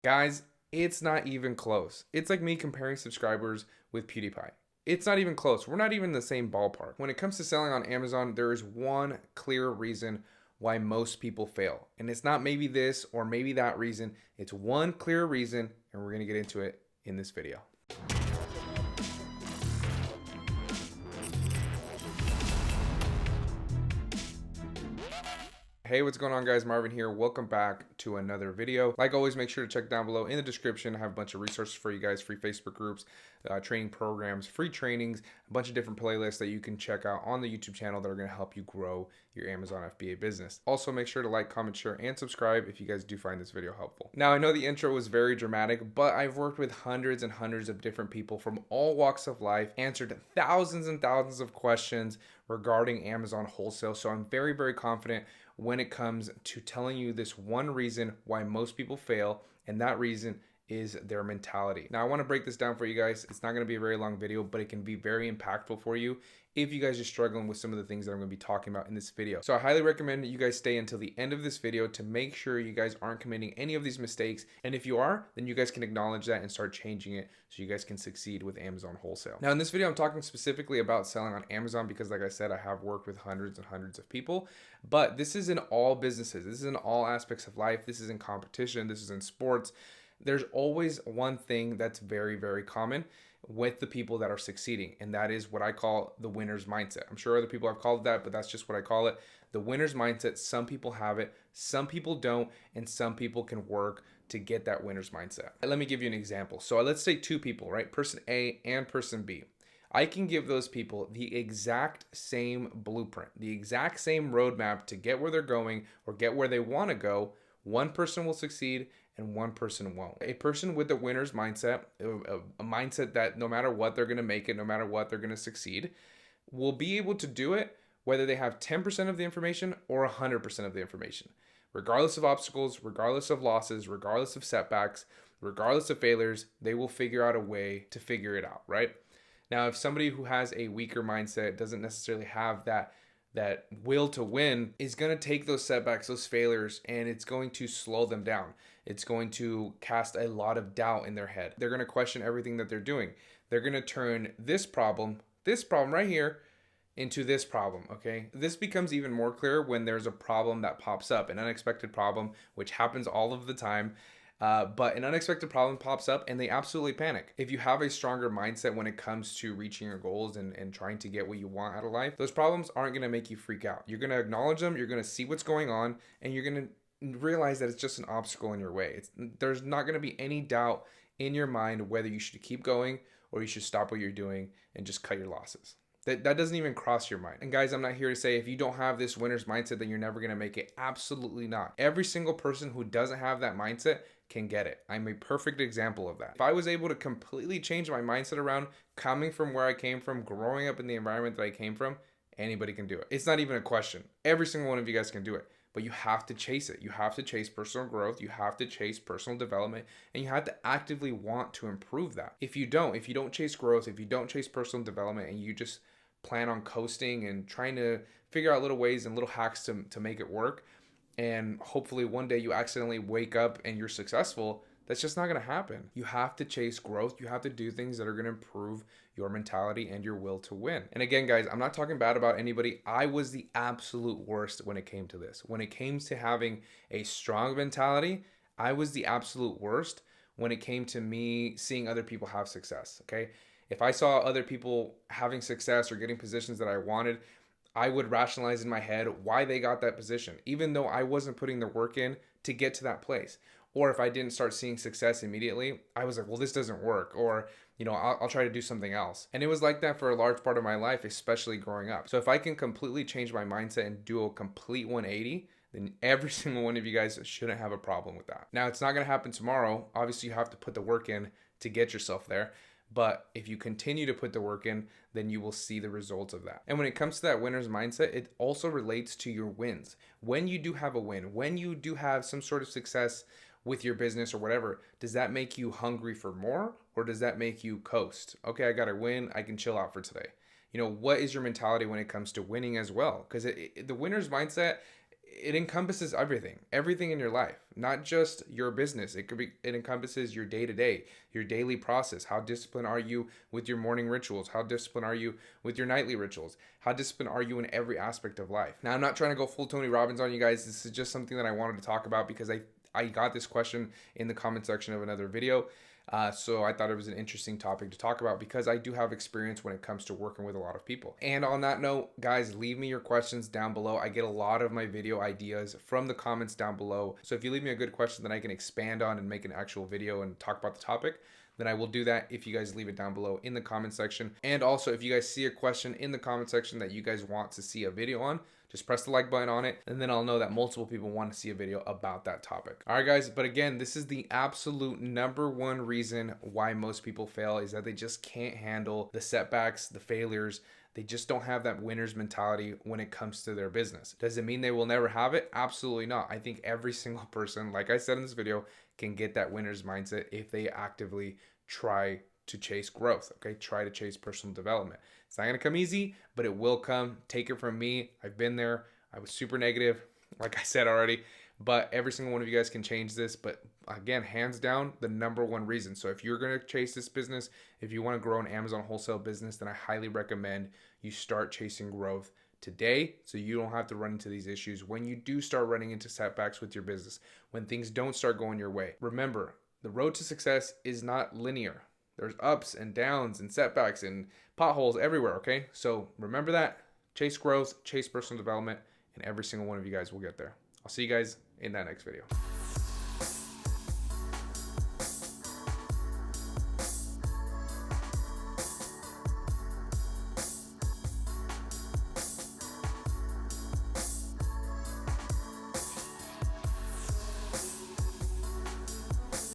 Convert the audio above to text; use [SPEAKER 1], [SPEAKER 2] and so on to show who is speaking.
[SPEAKER 1] Guys, it's not even close. It's like me comparing subscribers with PewDiePie. It's not even close. We're not even in the same ballpark. When it comes to selling on Amazon, there is one clear reason why most people fail. And it's not maybe this or maybe that reason. It's one clear reason, and we're going to get into it in this video. Hey, what's going on, guys? Marvin here. Welcome back to another video. Like always, make sure to check down below in the description. I have a bunch of resources for you guys, free Facebook groups, training programs, free trainings, a bunch of different playlists that you can check out on the YouTube channel that are going to help you grow your Amazon FBA business. Also, make sure to like, comment, share, and subscribe if you guys do find this video helpful. Now, I know the intro was very dramatic, but I've worked with hundreds and hundreds of different people from all walks of life, answered thousands and thousands of questions regarding Amazon wholesale. So I'm very, very confident when it comes to telling you this one reason why most people fail, and that reason is their mentality. Now, I want to break this down for you guys. It's not going to be a very long video, but it can be very impactful for you if you guys are struggling with some of the things that I'm going to be talking about in this video. So I highly recommend that you guys stay until the end of this video to make sure you guys aren't committing any of these mistakes. And if you are, then you guys can acknowledge that and start changing it so you guys can succeed with Amazon wholesale. Now, in this video, I'm talking specifically about selling on Amazon because, like I said, I have worked with hundreds and hundreds of people, but this is in all businesses. This is in all aspects of life. This is in competition. This is in sports. There's always one thing that's very, very common with the people that are succeeding, and that is what I call the winner's mindset. I'm sure other people have called it that, but that's just what I call it. The winner's mindset. Some people have it, some people don't, and some people can work to get that winner's mindset. Let me give you an example. So let's say two people, right? Person A and person B. I can give those people the exact same blueprint, the exact same roadmap to get where they're going or get where they want to go. One person will succeed and one person won't. A person with the winner's mindset, a mindset that no matter what, they're going to make it, no matter what, they're going to succeed, will be able to do it whether they have 10% of the information or 100% of the information. Regardless of obstacles, regardless of losses, regardless of setbacks, regardless of failures, they will figure out a way to figure it out, right? Now, if somebody who has a weaker mindset doesn't necessarily have that will to win, is going to take those setbacks, those failures, and it's going to slow them down. It's going to cast a lot of doubt in their head. They're going to question everything that they're doing. They're going to turn this problem right here, into this problem, okay? This becomes even more clear when there's a problem that pops up, an unexpected problem, which happens all of the time. But an unexpected problem pops up and they absolutely panic. If you have a stronger mindset when it comes to reaching your goals and trying to get what you want out of life, those problems aren't going to make you freak out. You're going to acknowledge them, you're going to see what's going on, and you're going to realize that it's just an obstacle in your way. There's not going to be any doubt in your mind whether you should keep going or you should stop what you're doing and just cut your losses. That doesn't even cross your mind. And guys, I'm not here to say if you don't have this winner's mindset, then you're never going to make it. Absolutely not. Every single person who doesn't have that mindset can get it. I'm a perfect example of that. If I was able to completely change my mindset around coming from where I came from, growing up in the environment that I came from, anybody can do it. It's not even a question. Every single one of you guys can do it. But you have to chase it. You have to chase personal growth. You have to chase personal development. And you have to actively want to improve that. If you don't chase growth, if you don't chase personal development, and you just plan on coasting and trying to figure out little ways and little hacks to make it work, and hopefully one day you accidentally wake up and you're successful, that's just not going to happen. You have to chase growth. You have to do things that are going to improve your mentality and your will to win. And again, guys, I'm not talking bad about anybody. I was the absolute worst when it came to this. When it came to having a strong mentality, I was the absolute worst when it came to me seeing other people have success, okay? If I saw other people having success or getting positions that I wanted, I would rationalize in my head why they got that position, even though I wasn't putting the work in to get to that place. Or if I didn't start seeing success immediately, I was like, well, this doesn't work. Or, I'll try to do something else. And it was like that for a large part of my life, especially growing up. So if I can completely change my mindset and do a complete 180, then every single one of you guys shouldn't have a problem with that. Now, it's not going to happen tomorrow. Obviously, you have to put the work in to get yourself there. But if you continue to put the work in, then you will see the results of that. And when it comes to that winner's mindset, it also relates to your wins. When you do have a win, when you do have some sort of success with your business or whatever, does that make you hungry for more, or does that make you coast? Okay, I got to win, I can chill out for today. What is your mentality when it comes to winning as well? Because the winner's mindset, it encompasses everything in your life, not just your business. It encompasses your day-to-day, your daily process. How disciplined are you with your morning rituals? How disciplined are you with your nightly rituals? How disciplined are you in every aspect of life? Now, I'm not trying to go full Tony Robbins on you guys. This is just something that I wanted to talk about because I got this question in the comment section of another video. So I thought it was an interesting topic to talk about because I do have experience when it comes to working with a lot of people. And on that note, guys, leave me your questions down below. I get a lot of my video ideas from the comments down below. So if you leave me a good question that I can expand on and make an actual video and talk about the topic, then I will do that if you guys leave it down below in the comment section. And also, if you guys see a question in the comment section that you guys want to see a video on, just press the like button on it, and then I'll know that multiple people want to see a video about that topic. All right, guys, but again, this is the absolute #1 reason why most people fail is that they just can't handle the setbacks, the failures. They just don't have that winner's mentality when it comes to their business. Does it mean they will never have it? Absolutely not. I think every single person, like I said in this video, can get that winner's mindset if they actively try to chase growth, okay? Try to chase personal development. It's not gonna come easy, but it will come. Take it from me. I've been there. I was super negative, like I said already, but every single one of you guys can change this. But again, hands down, the #1 reason. So if you're gonna chase this business, if you wanna grow an Amazon wholesale business, then I highly recommend you start chasing growth today so you don't have to run into these issues when you do start running into setbacks with your business, when things don't start going your way. Remember, the road to success is not linear. There's ups and downs and setbacks and potholes everywhere, okay? So remember that. Chase growth, chase personal development, and every single one of you guys will get there. I'll see you guys in that next video.